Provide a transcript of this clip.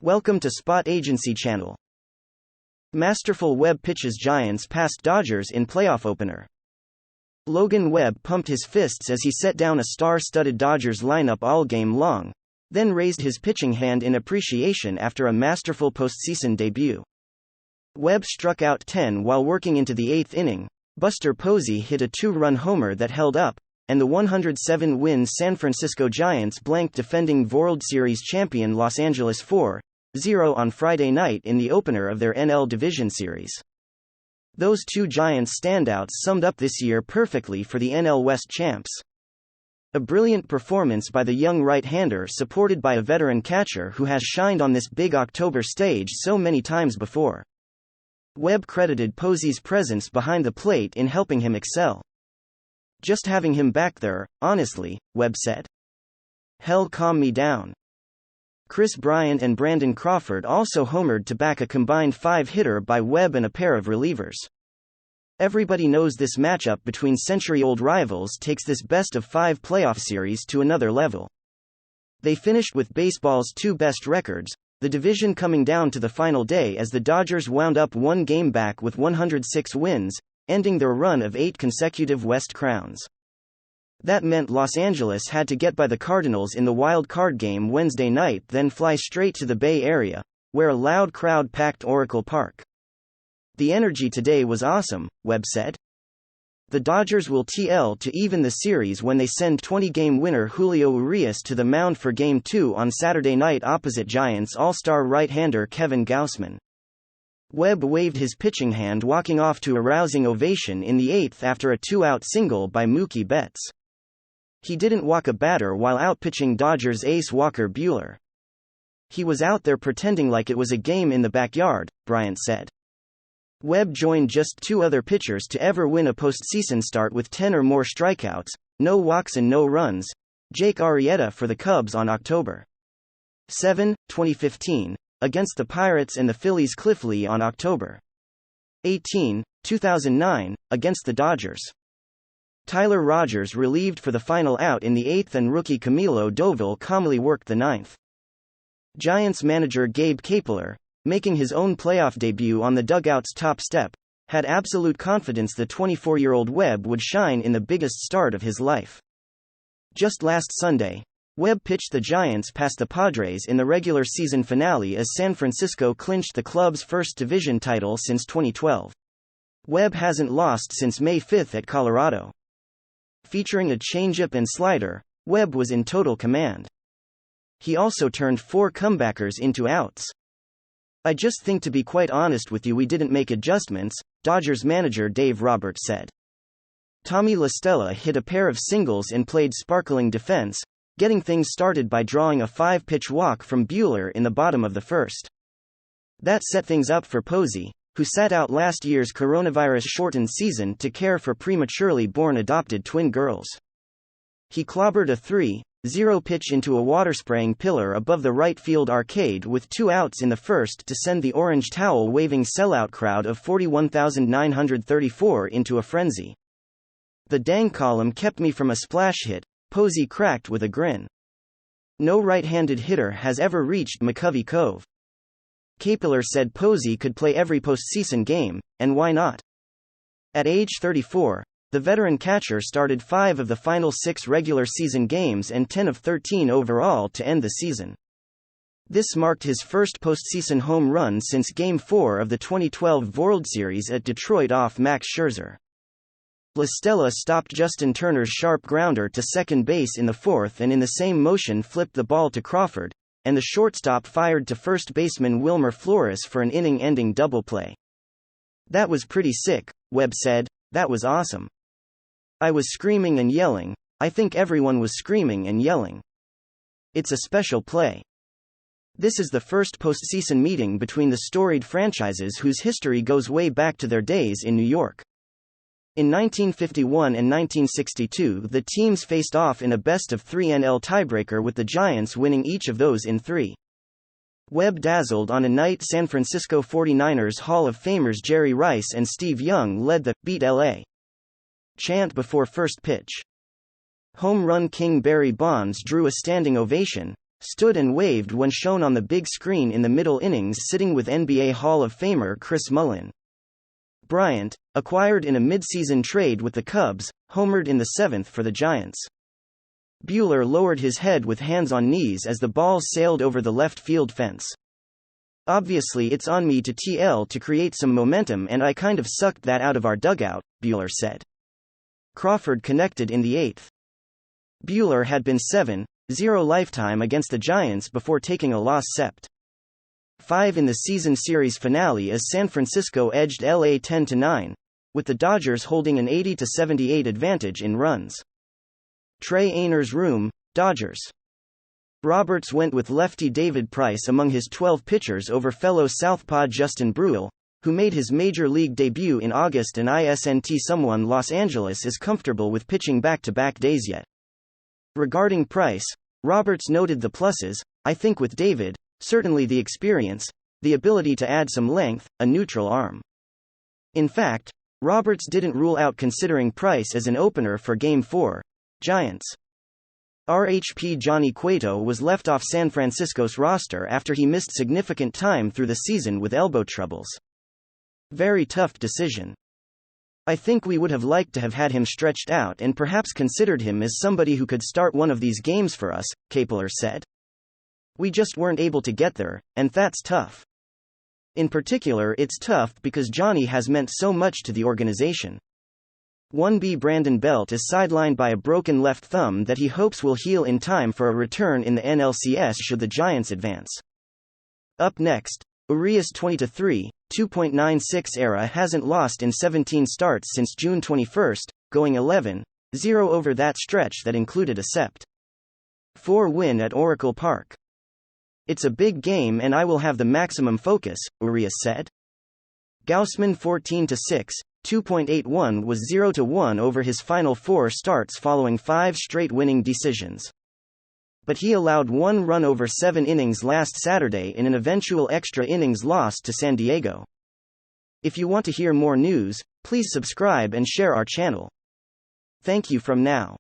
Welcome to Spot Agency Channel. Masterful Webb pitches Giants past Dodgers in playoff opener. Logan Webb pumped his fists as he set down a star-studded Dodgers lineup all game long, then raised his pitching hand in appreciation after a masterful postseason debut. Webb struck out 10 while working into the 8th inning. Buster Posey hit a 2-run homer that held up, and the 107-win San Francisco Giants blanked defending World Series champion Los Angeles 4-0 on Friday night in the opener of their NL Division Series. Those two Giants standouts summed up this year perfectly for the NL West champs. A brilliant performance by the young right-hander supported by a veteran catcher who has shined on this big October stage so many times before. Webb credited Posey's presence behind the plate in helping him excel. "Just having him back there, honestly," Webb said. "Hell, calm me down." Chris Bryant and Brandon Crawford also homered to back a combined 5-hitter by Webb and a pair of relievers. Everybody knows this matchup between century-old rivals takes this best-of-5 playoff series to another level. They finished with baseball's two best records, the division coming down to the final day as the Dodgers wound up one game back with 106 wins, ending their run of 8 consecutive West crowns. That meant Los Angeles had to get by the Cardinals in the wild card game Wednesday night, then fly straight to the Bay Area, where a loud crowd packed Oracle Park. "The energy today was awesome," Webb said. "The Dodgers will TL to even the series when they send 20-game winner Julio Urias to the mound for Game 2 on Saturday night opposite Giants All-Star right-hander Kevin Gausman." Webb waved his pitching hand, walking off to a rousing ovation in the 8th after a 2-out single by Mookie Betts. He didn't walk a batter while outpitching Dodgers ace Walker Buehler. "He was out there pretending like it was a game in the backyard," Bryant said. Webb joined just 2 other pitchers to ever win a postseason start with 10 or more strikeouts, no walks and no runs: Jake Arrieta for the Cubs on October 7, 2015, against the Pirates, and the Phillies' Cliff Lee on October 18, 2009, against the Dodgers. Tyler Rogers relieved for the final out in the 8th, and rookie Camilo Doval calmly worked the 9th. Giants manager Gabe Kapler, making his own playoff debut on the dugout's top step, had absolute confidence the 24-year-old Webb would shine in the biggest start of his life. Just last Sunday, Webb pitched the Giants past the Padres in the regular season finale as San Francisco clinched the club's first division title since 2012. Webb hasn't lost since May 5 at Colorado. Featuring a changeup and slider, Webb was in total command. He also turned 4 comebackers into outs. "I just think, to be quite honest with you, we didn't make adjustments," Dodgers manager Dave Roberts said. Tommy La Stella hit a pair of singles and played sparkling defense, getting things started by drawing a 5-pitch walk from Buehler in the bottom of the first. That set things up for Posey, who sat out last year's coronavirus-shortened season to care for prematurely born adopted twin girls. He clobbered a 3-0 pitch into a water-spraying pillar above the right field arcade with 2 outs in the first to send the orange towel-waving sellout crowd of 41,934 into a frenzy. "The dang column kept me from a splash hit," Posey cracked with a grin. "No right-handed hitter has ever reached McCovey Cove." Kapler said Posey could play every postseason game, and why not? At age 34, the veteran catcher started 5 of the final 6 regular season games and 10 of 13 overall to end the season. This marked his first postseason home run since Game 4 of the 2012 World Series at Detroit off Max Scherzer. La Stella stopped Justin Turner's sharp grounder to second base in the 4th and in the same motion flipped the ball to Crawford, and the shortstop fired to first baseman Wilmer Flores for an inning-ending double play. "That was pretty sick," Webb said. "That was awesome. I was screaming and yelling. I think everyone was screaming and yelling. It's a special play." This is the first postseason meeting between the storied franchises whose history goes way back to their days in New York. In 1951 and 1962, the teams faced off in a best-of-3 NL tiebreaker, with the Giants winning each of those in 3. Webb dazzled on a night San Francisco 49ers Hall of Famers Jerry Rice and Steve Young led the "Beat LA" chant before first pitch. Home run king Barry Bonds drew a standing ovation, stood and waved when shown on the big screen in the middle innings, sitting with NBA Hall of Famer Chris Mullin. Bryant, acquired in a mid-season trade with the Cubs, homered in the 7th for the Giants. Buehler lowered his head with hands on knees as the ball sailed over the left field fence. "Obviously it's on me to TL to create some momentum, and I kind of sucked that out of our dugout," Buehler said. Crawford connected in the 8th. Buehler had been 7-0 lifetime against the Giants before taking a loss 7-5 in the season series finale as San Francisco edged LA 10-9, with the Dodgers holding an 80-78 advantage in runs. Trey Ayner's room, Dodgers. Roberts went with lefty David Price among his 12 pitchers over fellow southpaw Justin Bruihl, who made his major league debut in August, and isn't someone Los Angeles is comfortable with pitching back-to-back days yet. Regarding Price, Roberts noted the pluses: "I think with David, certainly the experience, the ability to add some length, a neutral arm." In fact, Roberts didn't rule out considering Price as an opener for Game 4, Giants. RHP Johnny Cueto was left off San Francisco's roster after he missed significant time through the season with elbow troubles. "Very tough decision. I think we would have liked to have had him stretched out and perhaps considered him as somebody who could start one of these games for us," Kapler said. "We just weren't able to get there, and that's tough. In particular, it's tough because Johnny has meant so much to the organization." 1B Brandon Belt is sidelined by a broken left thumb that he hopes will heal in time for a return in the NLCS should the Giants advance. Up next, Urias 20-3, 2.96 era hasn't lost in 17 starts since June 21, going 11-0 over that stretch that included a 7-4 win at Oracle Park. "It's a big game and I will have the maximum focus," Urias said. Gaussman 14-6, 2.81 was 0-1 over his final 4 starts following 5 straight winning decisions. But he allowed 1 run over 7 innings last Saturday in an eventual extra innings loss to San Diego. If you want to hear more news, please subscribe and share our channel. Thank you from now.